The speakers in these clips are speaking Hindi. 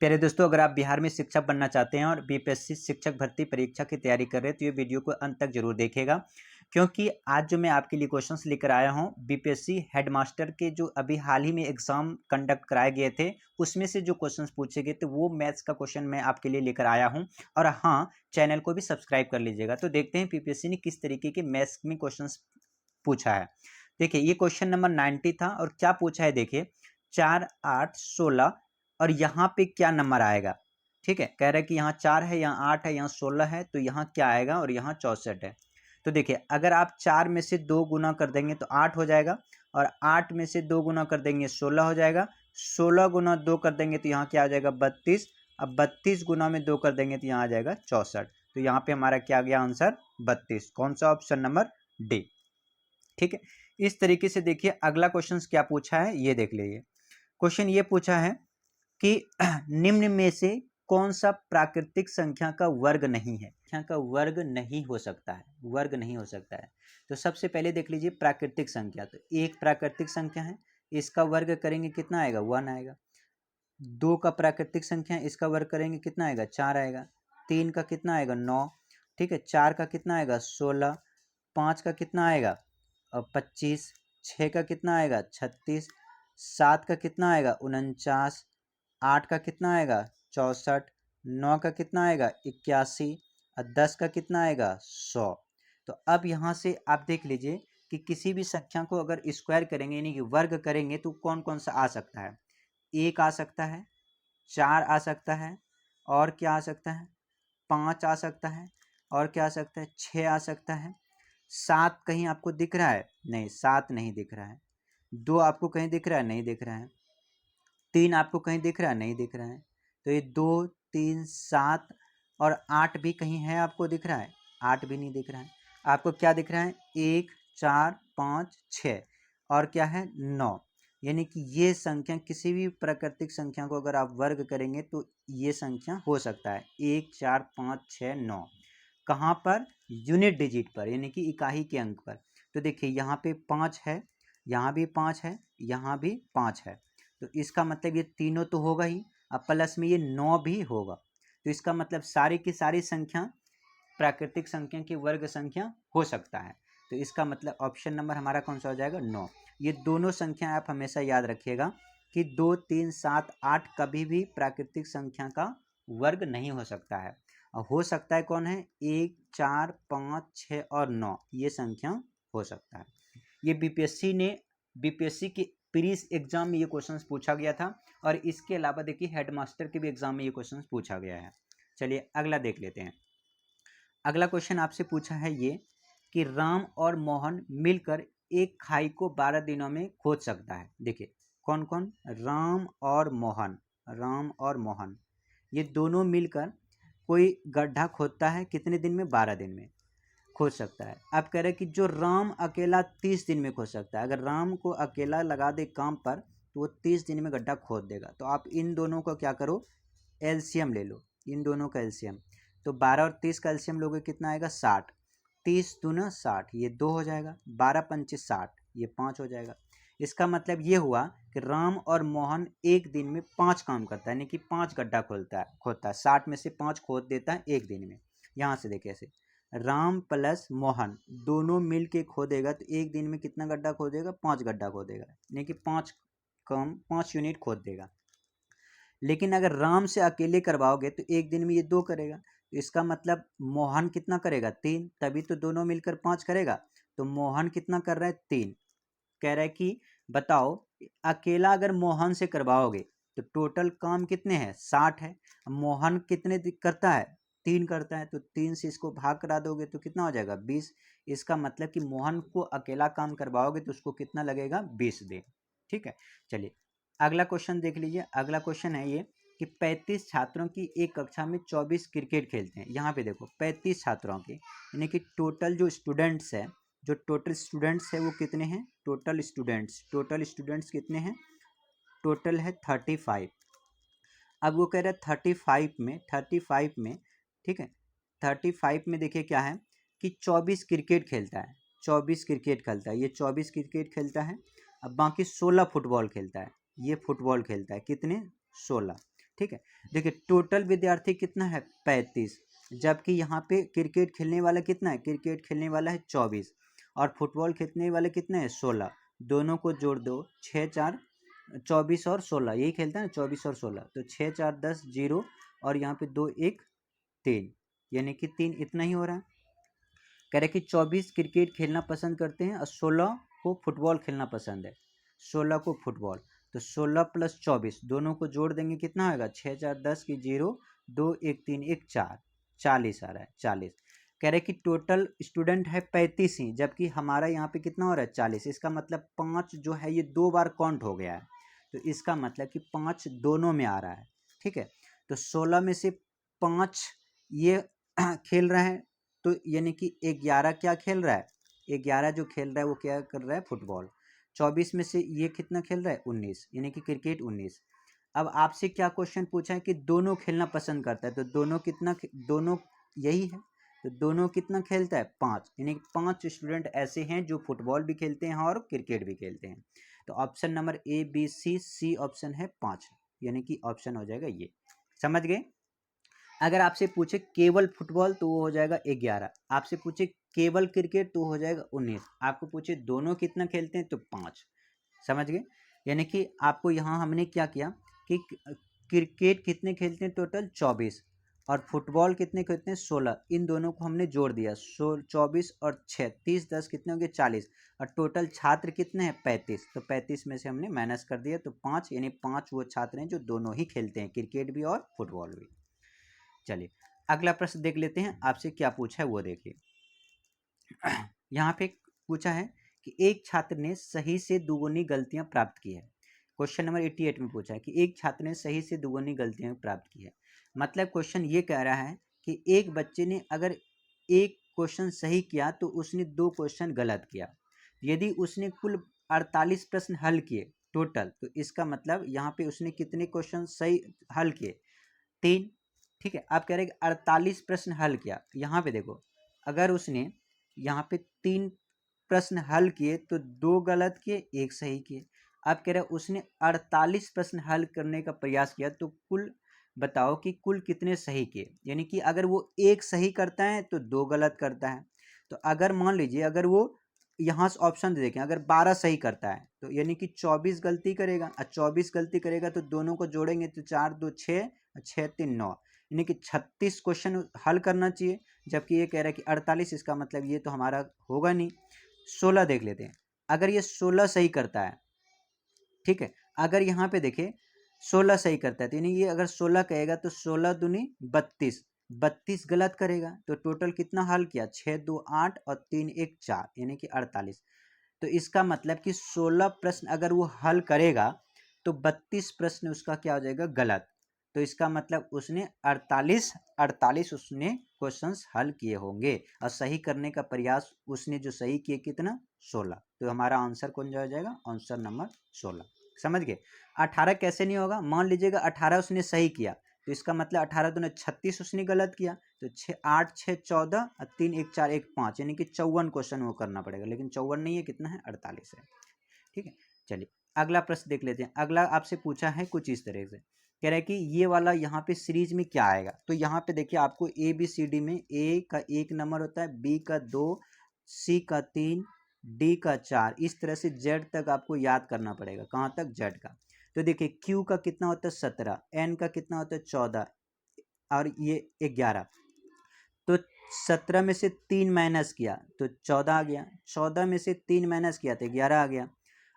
प्यारे दोस्तों, अगर आप बिहार में शिक्षक बनना चाहते हैं और बीपीएससी शिक्षक भर्ती परीक्षा की तैयारी कर रहे हैं तो ये वीडियो को अंत तक जरूर देखेगा, क्योंकि आज जो मैं आपके लिए क्वेश्चंस लेकर आया हूं बीपीएससी हेडमास्टर के जो अभी हाल ही में एग्जाम कंडक्ट कराए गए थे उसमें से जो क्वेश्चंस पूछे गए थे वो मैथ्स का क्वेश्चन मैं आपके लिए लेकर आया हूँ। और हाँ, चैनल को भी सब्सक्राइब कर लीजिएगा। तो देखते हैं बीपीएससी ने किस तरीके के मैथ्स में क्वेश्चन पूछा है। देखिए, ये क्वेश्चन नंबर 90 था और क्या पूछा है देखिए, 4, 8, 16 और यहाँ पे क्या नंबर आएगा। ठीक है, कह रहा है कि यहाँ 4 है, यहाँ 8 है, यहाँ 16 है, तो यहाँ क्या आएगा और यहाँ 64 है। तो देखिए, अगर आप 4 में से 2 गुना कर देंगे तो 8 हो जाएगा और 8 में से 2 गुना कर देंगे 16 हो जाएगा। 16 गुना 2 कर देंगे तो यहाँ क्या आ जाएगा 32। अब 32 गुना में 2 कर देंगे तो यहाँ आ जाएगा 64। तो यहाँ पे हमारा क्या गया आंसर 32। कौन सा? Option number D. ठीक है, इस तरीके से देखिए अगला क्वेश्चन क्या पूछा है ये देख लीजिए। क्वेश्चन ये पूछा है कि निम्न में से कौन सा प्राकृतिक संख्या का वर्ग नहीं है। संख्या का वर्ग नहीं हो सकता है, वर्ग नहीं हो सकता है। तो सबसे पहले देख लीजिए प्राकृतिक संख्या। तो एक प्राकृतिक संख्या है, इसका वर्ग करेंगे कितना आएगा 1 आएगा। 2 का प्राकृतिक संख्या है, इसका वर्ग करेंगे कितना आएगा 4 आएगा। 3 का कितना आएगा 9। ठीक है, 4 का कितना आएगा 16। 5 का कितना आएगा 25। 6 का कितना आएगा 36। 7 का कितना आएगा 49। 8 का कितना आएगा 64। 9 का कितना आएगा 81 और 10 का कितना आएगा 100। तो अब यहाँ से आप देख लीजिए कि किसी भी संख्या को अगर स्क्वायर करेंगे यानी कि वर्ग करेंगे तो कौन कौन सा आ सकता है। 1 आ सकता है, 4 आ सकता है, और क्या आ सकता है 5 आ सकता है, और क्या आ सकता है 6 आ सकता है। 7 कहीं आपको दिख रहा है? नहीं, 7 नहीं दिख रहा है। 2 आपको कहीं दिख रहा है? नहीं दिख रहा है। 3 आपको कहीं दिख रहा है? नहीं दिख रहा है। तो ये 2, 3, 7 और 8 भी कहीं है आपको दिख रहा है? 8 भी नहीं दिख रहा है। आपको क्या दिख रहा है 1, 4, 5, 6 और क्या है 9। यानी कि ये संख्या किसी भी प्राकृतिक संख्या को अगर आप वर्ग करेंगे तो ये संख्या हो सकता है 1, 4, 5, 6, 9। कहाँ पर? यूनिट डिजिट पर, यानी कि इकाई के अंक पर। तो देखिए यहाँ पे 5 है, यहाँ भी 5 है, यहाँ भी 5 है। तो इसका मतलब ये तीनों तो होगा ही, अब प्लस में ये 9 भी होगा। तो इसका मतलब सारी की सारी संख्या प्राकृतिक संख्या की वर्ग संख्या हो सकता है। तो इसका मतलब ऑप्शन नंबर हमारा कौन सा हो जाएगा 9। ये दोनों संख्या आप हमेशा याद रखिएगा कि 2, 3, 7, 8 कभी भी प्राकृतिक संख्या का वर्ग नहीं हो सकता है। और हो सकता है कौन है 1, 4, 5, 6 और 9, ये संख्या हो सकता है। ये बीपीएससी के प्रीलिम्स एग्जाम में ये क्वेश्चंस पूछा गया था और इसके अलावा देखिए हेडमास्टर के भी एग्जाम में ये क्वेश्चंस पूछा गया है। चलिए अगला देख लेते हैं। अगला क्वेश्चन आपसे पूछा है ये कि राम और मोहन मिलकर एक खाई को 12 दिनों में खोद सकता है। देखिए कौन कौन? राम और मोहन। राम और मोहन ये दोनों मिलकर कोई गड्ढा खोदता है कितने दिन में? 12 दिन में खोद सकता है। अब कह रहे हैं कि जो राम अकेला 30 दिन में खोद सकता है, अगर राम को अकेला लगा दे काम पर तो वो 30 दिन में गड्ढा खोद देगा। तो आप इन दोनों को क्या करो, एलसीएम ले लो, इन दोनों का एलसीएम। तो 12 और 30 का एलसीएम लोगे कितना आएगा 60। 30 दूना 60, ये 2 हो जाएगा। 12 पंचे 60, ये 5 हो जाएगा। इसका मतलब ये हुआ कि राम और मोहन एक दिन में 5 काम करता है, यानी कि 5 गड्ढा खोदता है। 60 में से 5 खोद देता है एक दिन में। यहाँ से देखिए ऐसे राम प्लस मोहन दोनों मिल के खोदेगा तो एक दिन में कितना गड्ढा खोदेगा? 5 गड्ढा खोदेगा, यानी कि 5 यूनिट खोद देगा। लेकिन अगर राम से अकेले करवाओगे तो एक दिन में ये 2 करेगा। तो इसका मतलब मोहन कितना करेगा 3, तभी तो दोनों मिलकर 5 करेगा। तो मोहन कितना कर रहा है 3। कह रहा है कि बताओ अकेला अगर मोहन से करवाओगे तो टोटल काम कितने हैं 60 है। मोहन कितने करता है 3 करता है, तो 3 से इसको भाग करा दोगे तो कितना हो जाएगा 20। इसका मतलब कि मोहन को अकेला काम करवाओगे तो उसको कितना लगेगा 20 दिन। ठीक है, चलिए अगला क्वेश्चन देख लीजिए। अगला क्वेश्चन है ये कि 35 छात्रों की एक कक्षा में 24 क्रिकेट खेलते हैं। यहाँ पे देखो 35 छात्रों के, यानी कि टोटल जो स्टूडेंट्स है, जो टोटल स्टूडेंट्स है वो कितने हैं? टोटल स्टूडेंट्स कितने हैं? टोटल है 35। अब वो कह रहे हैं 35 में ठीक है 35 में देखिए क्या है कि 24 क्रिकेट खेलता है। 24 क्रिकेट खेलता है, ये 24 क्रिकेट खेलता है। अब बाकी 16 फुटबॉल खेलता है, ये फुटबॉल खेलता है। कितने? 16। ठीक है। देखिए टोटल विद्यार्थी कितना है 35, जबकि यहाँ पे क्रिकेट खेलने वाला कितना है, क्रिकेट खेलने वाला है 24 और फुटबॉल खेलने वाले कितने हैं 16। दोनों को जोड़ दो, 6 4 24 और 16, यही खेलता है ना 24 और 16, तो 6 4 10 0 और यहाँ पे 2 1 3, यानी कि 3 इतना ही हो रहा है। कह रहे कि 24 क्रिकेट खेलना पसंद करते हैं और 16 को फुटबॉल खेलना पसंद है, 16 को फुटबॉल, तो 16 + 24 दोनों को जोड़ देंगे कितना होगा, 6 4 10 की 0 2 1 3 1 4, 40 आ रहा है 40। कह रहे कि टोटल स्टूडेंट है 35 ही, जबकि हमारा यहाँ पे कितना हो रहा है 40, इसका मतलब 5 जो है ये 2 बार काउंट हो गया है, तो इसका मतलब कि 5 दोनों में आ रहा है। ठीक है, तो 16 में से 5 ये खेल रहे हैं, तो यानी कि 11 क्या खेल रहा है, 11 जो खेल रहा है वो क्या कर रहा है, फुटबॉल। 24 में से ये कितना खेल रहा है 19, यानी कि क्रिकेट 19। अब आपसे क्या क्वेश्चन पूछा है कि दोनों खेलना पसंद करता है, तो दोनों कितना, दोनों यही है, तो दोनों कितना खेलता है 5, यानी कि 5 स्टूडेंट ऐसे हैं जो फुटबॉल भी खेलते हैं और क्रिकेट भी खेलते हैं। तो option number A B C option है 5, यानी कि ऑप्शन हो जाएगा ये। समझ गए। अगर आपसे पूछे केवल फुटबॉल तो वो हो जाएगा 11, आपसे पूछे केवल क्रिकेट तो हो जाएगा 19, आपको पूछे दोनों कितना खेलते हैं तो 5। समझ गए। यानी कि आपको यहाँ हमने क्या किया कि क्रिकेट कितने खेलते हैं टोटल 24 और फुटबॉल कितने खेलते हैं 16, इन दोनों को हमने जोड़ दिया, 24 और 6 30 10 कितने होंगे 40 और टोटल छात्र कितने हैं 35, तो 35 में से हमने माइनस कर दिया, तो 5, यानी 5 वो छात्र हैं जो दोनों ही खेलते हैं, क्रिकेट भी और फुटबॉल भी। चलिए अगला प्रश्न देख लेते हैं, आपसे क्या पूछा है वो देखिए। यहाँ पे पूछा है कि एक छात्र ने सही से दुगुनी गलतियां प्राप्त की है। क्वेश्चन नंबर 88 में पूछा है कि एक छात्र ने सही से दुगुनी गलतियां प्राप्त की है। मतलब क्वेश्चन ये कह रहा है कि एक बच्चे ने अगर एक क्वेश्चन सही किया तो उसने 2 क्वेश्चन गलत किया। यदि उसने कुल 48 प्रश्न हल किए टोटल, तो इसका मतलब यहाँ पे उसने कितने क्वेश्चन सही हल किए, 3। ठीक है, आप कह रहे हैं कि 48 प्रश्न हल किया, यहाँ पे देखो अगर उसने यहाँ पे 3 प्रश्न हल किए तो 2 गलत किए 1 सही किए। आप कह रहे हैं उसने 48 प्रश्न हल करने का प्रयास किया, तो कुल बताओ कि कुल कितने सही किए, यानी कि अगर वो 1 सही करता है तो 2 गलत करता है। तो अगर मान लीजिए अगर वो यहाँ से ऑप्शन दे देखें, अगर 12 सही करता है तो यानी कि 24 गलती करेगा, और 24 गलती करेगा तो दोनों को जोड़ेंगे तो 4 2 6 और 6 3 9, यानी कि 36 क्वेश्चन हल करना चाहिए, जबकि ये कह रहा है कि 48, इसका मतलब ये तो हमारा होगा नहीं। 16 देख लेते हैं, अगर ये 16 सही करता है, ठीक है, अगर यहाँ पे देखें 16 सही करता है तो यानी ये अगर 16 कहेगा तो 16 दूनी 32, 32 गलत करेगा, तो टोटल कितना हल किया 6 2 8 और 3 1 4, यानी कि 48। तो इसका मतलब कि 16 प्रश्न अगर वो हल करेगा तो 32 प्रश्न उसका क्या हो जाएगा गलत, तो इसका मतलब उसने 48 उसने क्वेश्चंस हल किए होंगे और सही करने का प्रयास उसने जो सही किए कितना 16, तो हमारा आंसर कौन हो जाएगा, आंसर नंबर 16। समझ गए। 18 कैसे नहीं होगा, मान लीजिएगा 18 उसने सही किया तो इसका मतलब 18 दूने 36 उसने गलत किया, तो 6 8 6 14 और 3 1 4 1 5, यानी कि 54 क्वेश्चन वो करना पड़ेगा, लेकिन 54 नहीं है, कितना है 48 है। ठीक है, चलिए अगला प्रश्न देख लेते हैं। अगला आपसे पूछा है कुछ इस तरह से, कह रहा है कि ये वाला यहाँ पे सीरीज में क्या आएगा, तो यहाँ पे देखिए आपको ए बी सी डी में ए का 1 नंबर होता है, बी का 2, सी का 3, डी का 4, इस तरह से जेड तक आपको याद करना पड़ेगा, कहाँ तक, जेड का। तो देखिए क्यू का कितना होता है 17, एन का कितना होता है 14 और ये 11, तो 17 में से 3 माइनस किया तो 14 आ गया, 14 में से 3 माइनस किया तो 11 आ गया,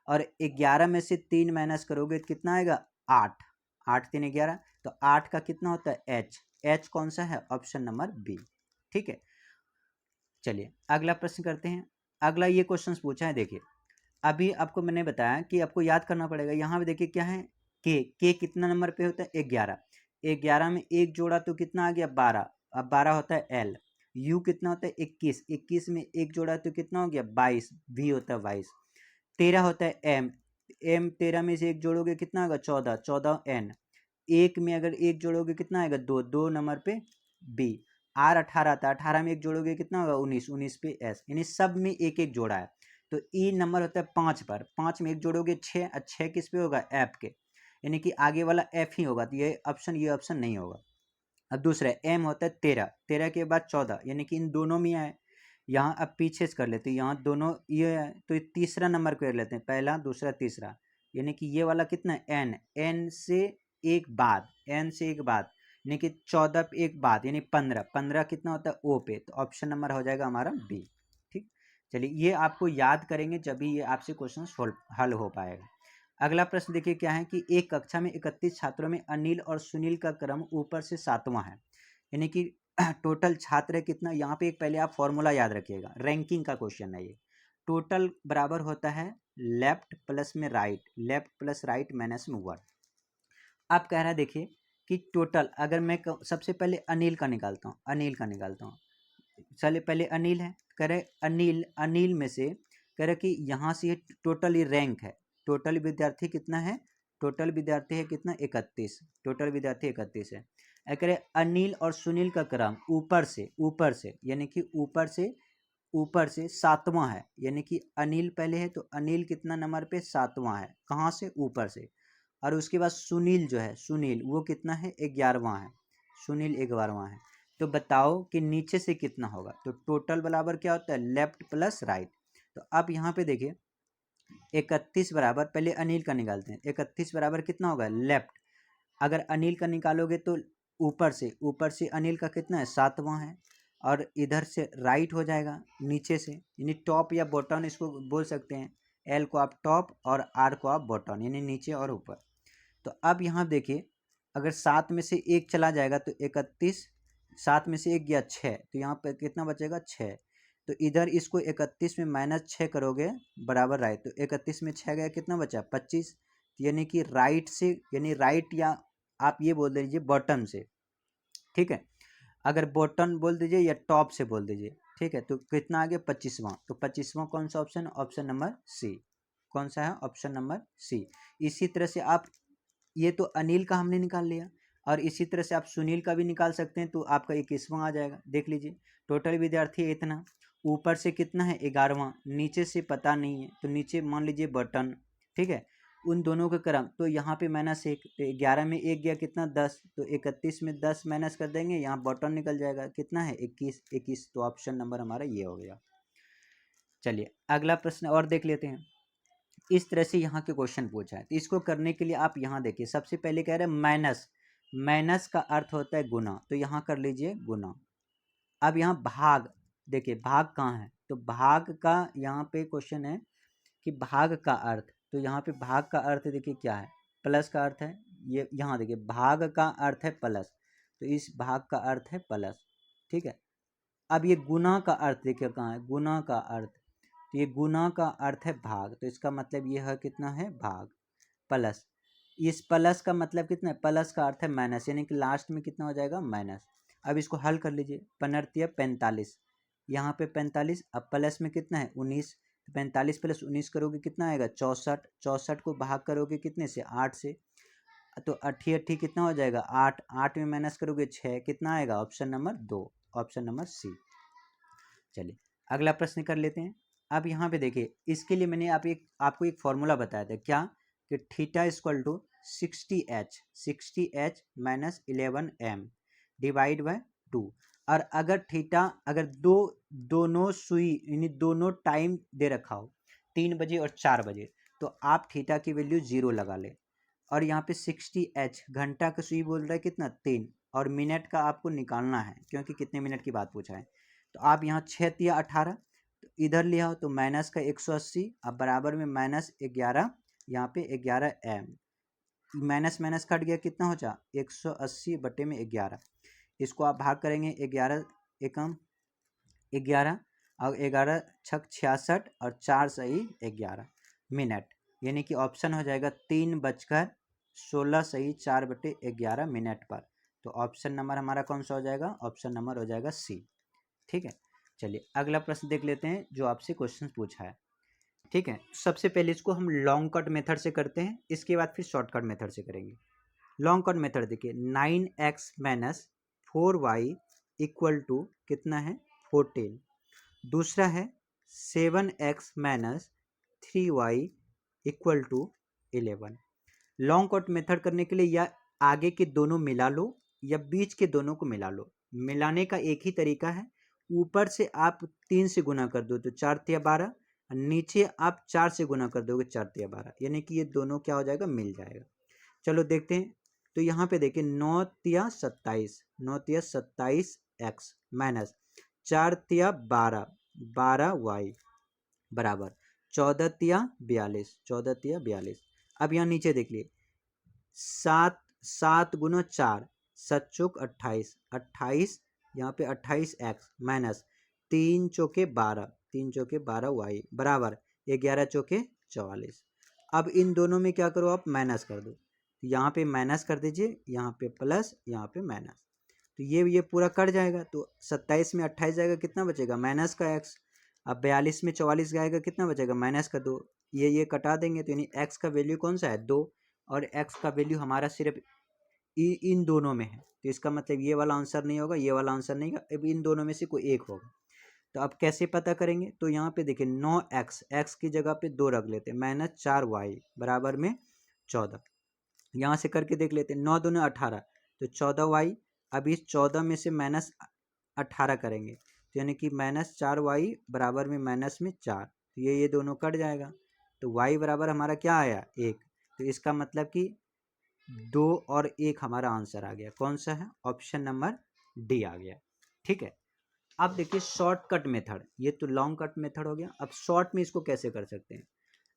और 11 में से 3 माइनस करोगे तो कितना आएगा 8, 8 3 11, तो 8 का कितना होता है एच, एच कौन सा है, ऑप्शन नंबर बी। ठीक है, चलिए अगला प्रश्न करते हैं। अगला ये क्वेश्चन पूछा है, देखिए अभी आपको मैंने बताया कि आपको याद करना पड़ेगा, यहाँ पे देखिए क्या है, के कितना नंबर पे होता है 11, 11 में एक जोड़ा तो कितना आ गया 12, अब 12 होता है एल, यू कितना होता है 21, 21 में एक जोड़ा तो कितना हो गया 22, वी होता है 22, 13 होता है एम, एम 13 में से एक जोड़ोगे कितना होगा 14, 14 एन, एक में अगर एक जोड़ोगे कितना आएगा 2, 2 नंबर पे बी, आर 18 था, 18 में एक जोड़ोगे कितना होगा 19, 19 पे एस, यानी सब में एक एक जोड़ा है। तो ई नंबर होता है 5 पर, 5 में एक जोड़ोगे 6, और 6 किस पे होगा एफ के, यानी कि आगे वाला एफ ही होगा, तो ये ऑप्शन नहीं होगा। अब दूसरा एम होता है 13, 13 के बाद 14, यानी कि इन दोनों में है। यहाँ अब पीछे से कर लेते हैं, यहाँ दोनों ये है तो ये तीसरा नंबर कर लेते हैं, पहला दूसरा तीसरा, यानी कि ये वाला कितना है एन, एन से एक बाद, एन से एक बाद यानी कि 14 पे एक बाद यानी 15, 15 कितना होता है ओ पे, तो ऑप्शन नंबर हो जाएगा हमारा बी। ठीक, चलिए ये आपको याद करेंगे जब भी ये आपसे क्वेश्चन हल हो पाएगा। अगला प्रश्न देखिए क्या है कि एक कक्षा में 31 छात्रों में अनिल और सुनील का क्रम ऊपर से 7वां है, यानी कि टोटल छात्र है कितना, यहाँ पे एक पहले आप फॉर्मूला याद रखिएगा, रैंकिंग का क्वेश्चन है ये। टोटल बराबर होता है लेफ्ट प्लस में right, left plus right minus में वन। आप कह रहा है देखिए कि टोटल अगर मैं सबसे पहले अनिल का निकालता हूँ, अनिल का निकालता हूँ, चलिए पहले अनिल है, कह रहे अनिल, अनिल में से कह रहे कि यहाँ से टोटल ये रैंक है, टोटल विद्यार्थी कितना है, टोटल विद्यार्थी है कितना 31, टोटल विद्यार्थी 31 है। कह रहे अनिल और सुनील का क्रम ऊपर से यानी कि ऊपर से 7वां है, यानी कि अनिल पहले है तो अनिल कितना नंबर पे 7वां है, कहाँ से ऊपर से, और उसके बाद सुनील जो है, सुनील वो कितना है 11वां है, सुनील 11वां है। तो बताओ कि नीचे से कितना होगा, तो टोटल बराबर क्या होता है लेफ्ट प्लस राइट। तो अब यहाँ पे देखिए 31 बराबर, पहले अनिल का निकालते हैं, 31 बराबर कितना होगा लेफ्ट, अगर अनिल का निकालोगे तो ऊपर से अनिल का कितना है 7वां है, और इधर से राइट हो जाएगा नीचे से, यानी टॉप या बॉटम इसको बोल सकते हैं, एल को आप टॉप और आर को आप बॉटम, यानी नीचे और ऊपर। तो अब यहाँ देखिए अगर 7 में से एक चला जाएगा तो 31, 7 में से एक गया 6, तो यहाँ पर कितना बचेगा 6, तो इधर इसको 31 में -6 करोगे बराबर राइट, तो 31 में 6 गया कितना बचा 25, यानी कि राइट से, यानी राइट या आप ये बोल दीजिए बॉटम से, ठीक है, अगर बॉटम बोल दीजिए या टॉप से बोल दीजिए, ठीक है, तो कितना आ गया 25वां, तो 25वां कौन सा ऑप्शन, ऑप्शन नंबर सी, कौन सा है ऑप्शन नंबर सी। इसी तरह से आप, ये तो अनिल का हमने निकाल लिया, और इसी तरह से आप सुनील का भी निकाल सकते हैं, तो आपका 21वां आ जाएगा। देख लीजिए टोटल विद्यार्थी इतना, ऊपर से कितना है 11वां, नीचे से पता नहीं है तो नीचे मान लीजिए बटन, ठीक है, उन दोनों का क्रम, तो यहाँ पे -1, तो 11 में एक गया कितना 10, तो 31 में 10 माइनस कर देंगे, यहाँ बटन निकल जाएगा कितना है 21, तो ऑप्शन नंबर हमारा ये हो गया। चलिए अगला प्रश्न और देख लेते हैं। इस तरह से यहाँ के क्वेश्चन पूछा है, तो इसको करने के लिए आप यहाँ देखिए, सबसे पहले कह रहे हैं माइनस, माइनस का अर्थ होता है गुना, तो यहाँ कर लीजिए गुना। अब यहाँ भाग, देखिए भाग कहाँ है, तो भाग का यहाँ पे क्वेश्चन है कि भाग का अर्थ, तो यहाँ पे भाग का अर्थ देखिए क्या है, प्लस का अर्थ है, ये यहाँ देखिए भाग का अर्थ है प्लस, तो इस भाग का अर्थ है प्लस, ठीक है। अब ये गुना का अर्थ देखिए कहाँ है, गुना का अर्थ, तो ये गुना का अर्थ है भाग, तो इसका मतलब ये है कितना है भाग, प्लस, इस प्लस का मतलब कितना है, प्लस का अर्थ है माइनस, यानी कि लास्ट में कितना हो जाएगा माइनस। अब इसको हल कर लीजिए, 45, यहाँ पे 45, अब प्लस में कितना है 19, 45 + 19 करोगे कितना आएगा 64, 64 को भाग करोगे कितने से 8 से, तो 88 कितना हो जाएगा 8, 8 में माइनस करोगे 6, कितना आएगा option number 2, option number C. चलिए अगला प्रश्न कर लेते हैं। अब यहाँ पे देखिए, इसके लिए मैंने आपको एक फॉर्मूला बताया था क्या, कि theta equal to 60h minus 11m divide by 2, और अगर थीटा, अगर दोनों सुई यानी दोनों टाइम दे रखा हो 3 बजे और 4 बजे, तो आप थीटा की वैल्यू 0 लगा ले, और यहाँ पे 60h घंटा का सुई बोल रहा है कितना 3, और मिनट का आपको निकालना है क्योंकि कितने मिनट की बात पूछा है, तो आप यहाँ 6 या 18, तो इधर ले आओ तो माइनस का 180, अब बराबर में -11, यहाँ पे 11m, माइनस माइनस कट गया कितना हो जा 180/11, इसको आप भाग करेंगे 11 एकम 11, और 11 छक 66 और 4 सही 11 मिनट, यानी कि ऑप्शन हो जाएगा 3:16 सही 4/11 मिनट पर, तो ऑप्शन नंबर हमारा कौन सा हो जाएगा, ऑप्शन नंबर हो जाएगा सी। ठीक है, चलिए अगला प्रश्न देख लेते हैं जो आपसे क्वेश्चन पूछा है। ठीक है, सबसे पहले इसको हम लॉन्ग कट मेथड से करते हैं, इसके बाद फिर शॉर्टकट मेथड से करेंगे। लॉन्ग कट मेथड देखिए, 9x minus 4y equal to कितना है 14, दूसरा है 7x minus 3y equal to 11, long cut method करने के लिए या आगे के दोनों मिला लो या बीच के दोनों को मिला लो। मिलाने का एक ही तरीका है, ऊपर से आप 3 से गुना कर दो तो 4 तिया 12, नीचे आप 4 से गुना कर दोगे 4 तिया 12, यानी कि ये दोनों क्या हो जाएगा, मिल जाएगा। चलो देखते हैं। तो यहाँ पे देखिए 9 तिया 27, 9 तिया 27 एक्स माइनस 4 तिया 12, 12 वाई बराबर 14 तिया 42, 14 तिया 42। अब यहाँ नीचे देख लिए 7, 7 गुना 4, 7 चौक 28, 28 यहाँ पे 28 एक्स माइनस 3 चौके 12, 3 चौके 12 वाई बराबर 11 चौके 44। अब इन दोनों में क्या करो, आप माइनस कर दो। यहाँ पे माइनस कर दीजिए, यहाँ पे प्लस, यहाँ पे माइनस, तो ये पूरा कट जाएगा। तो 27 में 28 जाएगा, कितना बचेगा, माइनस का एक्स। अब 42 में 44 जाएगा, कितना बचेगा, माइनस का 2। ये कटा देंगे तो यानी एक्स का वैल्यू कौन सा है, 2, और एक्स का वैल्यू हमारा सिर्फ इन दोनों में है। तो इसका मतलब ये वाला आंसर नहीं होगा, ये वाला आंसर नहीं होगा, अब इन दोनों में से कोई एक होगा। तो अब कैसे पता करेंगे, तो यहाँ पे देखिए 9x, एक्स की जगह पे 2 रख लेते हैं, माइनस 4y बराबर में 14। यहाँ से करके देख लेते हैं, 9 दूनी 18, तो 14y। अब इस 14 में से माइनस 18 करेंगे तो यानी कि माइनस 4y बराबर में माइनस में 4, तो ये दोनों कट जाएगा। तो y बराबर हमारा क्या आया, 1। तो इसका मतलब कि 2 और 1 हमारा आंसर आ गया। कौन सा है, ऑप्शन नंबर डी आ गया। ठीक है। अब देखिए शॉर्टकट मेथड, ये तो लॉन्ग कट मेथड हो गया। अब शॉर्ट में इसको कैसे कर सकते हैं,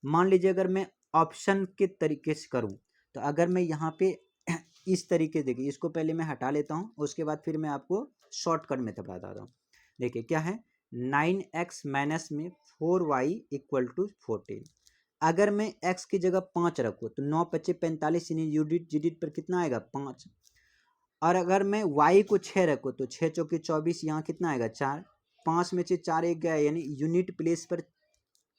मान लीजिए अगर मैं ऑप्शन के तरीके से करूं, तो अगर मैं यहाँ पे इस तरीके, देखिए इसको पहले मैं हटा लेता हूँ, उसके बाद फिर मैं आपको शॉर्टकट मेथड बताता हूँ। देखिए क्या है, 9x माइनस में 4y इक्वल टू 14। अगर मैं x की जगह 5 रखूँ तो 9 पच्चे 45, यानी यूनिट जीडिट पर कितना आएगा, 5। और अगर मैं y को 6 रखूँ तो 6 चौके 24, यहाँ कितना आएगा, 4। 5 में से 4 एक गया, यानी यूनिट प्लेस पर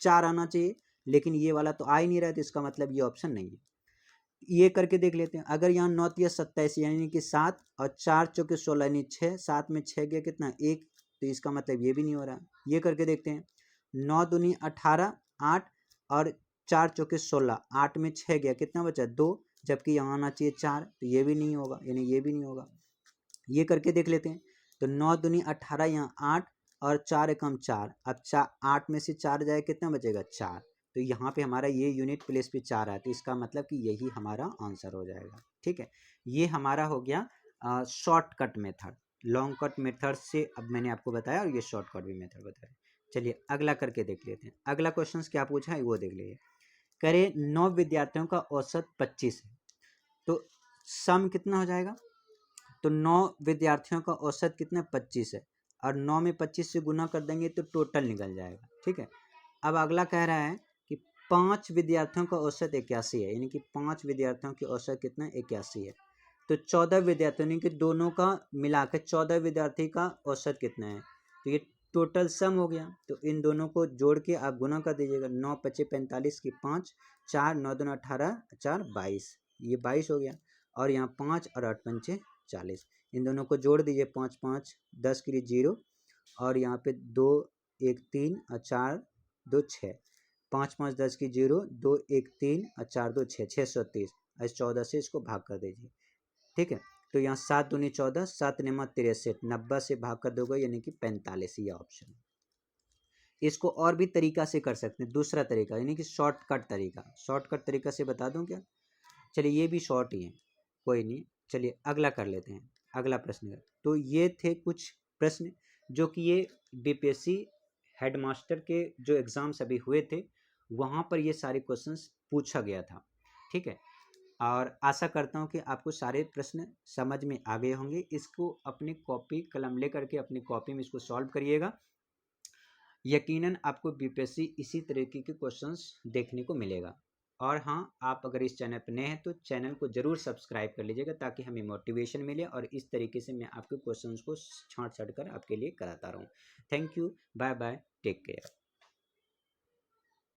4 आना चाहिए, लेकिन ये वाला तो आ ही नहीं रहा है, तो इसका मतलब ये ऑप्शन नहीं है। ये करके देख लेते हैं। अगर यहाँ 9 तिया 27 यानी कि 7 और 4 चौके 16 यानी 6, 7 में 6 गया कितना, 1, तो इसका मतलब ये भी नहीं हो रहा। ये करके देखते हैं, 9 दूनी 18, 8 और 4 चौके 16, 8 में 6 गया, कितना बचा, 2, जबकि यहाँ आना चाहिए 4, तो ये भी नहीं होगा, यानी ये भी नहीं होगा। ये करके देख लेते हैं। तो 9 दूनी 18, यहाँ 8 और 4 एकम 4, अब 8 में से 4 जाए, कितना बचेगा, 4। तो यहाँ पे हमारा ये यूनिट प्लेस पे 4 है, तो इसका मतलब कि यही हमारा आंसर हो जाएगा। ठीक है, ये हमारा हो गया shortcut method. Long cut method से अब मैंने आपको बताया, और ये शॉर्टकट भी मेथड बताया। चलिए अगला करके देख लेते हैं। अगला क्वेश्चन क्या पूछा है वो देख लीजिए। करे 9 विद्यार्थियों का औसत 25 है, तो सम कितना हो जाएगा, तो 9 विद्यार्थियों का औसत कितना, 25 है, और 9 में 25 से गुना कर देंगे तो टोटल निकल जाएगा। ठीक है। अब अगला कह रहा है कि 5 विद्यार्थियों का औसत 81 है, यानी कि 5 विद्यार्थियों की औसत कितना, 81 है। तो 14 विद्यार्थियों, यानी कि दोनों का मिलाकर 14 विद्यार्थी का औसत कितना है, तो ये टोटल सम हो गया। तो इन दोनों को जोड़ के आप गुना कर दीजिएगा, 9 पच्चे 45 की 5, 4 9 दूना 18, 4 22, ये 22 हो गया। और यहाँ 5 और 8 पंचे 40, इन दोनों को जोड़ दीजिए, 5 5 10 के लिए 0, और यहाँ पे 2 1 3 और 4 2 6, 5 5 10 की 0, 2 1 3 और 4 2 6, 630। इस 14 से इसको भाग कर दीजिए। ठीक है, तो यहाँ 7 दूनी 14, 7 निमा 63, 90 से भाग कर दोगे यानी कि 45, ये ऑप्शन। इसको और भी तरीका से कर सकते हैं, दूसरा तरीका यानी कि शॉर्टकट तरीका। शॉर्टकट तरीका से बता दूं क्या, चलिए ये भी शॉर्ट ही है, कोई नहीं। चलिए अगला कर लेते हैं, अगला प्रश्न। तो ये थे कुछ प्रश्न जो कि ये बीपीएससी हेडमास्टर के जो एग्ज़ाम्स अभी हुए थे वहाँ पर ये सारे क्वेश्चंस पूछा गया था। ठीक है, और आशा करता हूँ कि आपको सारे प्रश्न समझ में आ गए होंगे। इसको अपनी कॉपी कलम ले करके अपनी कॉपी में इसको सॉल्व करिएगा। यकीनन आपको बीपीएससी इसी तरीके के क्वेश्चंस देखने को मिलेगा। और हाँ, आप अगर इस चैनल पर नए हैं तो चैनल को ज़रूर सब्सक्राइब कर लीजिएगा, ताकि हमें मोटिवेशन मिले और इस तरीके से मैं आपके क्वेश्चंस को छांट छांट कर आपके लिए कराता रहूँ। Thank you, bye bye, take care.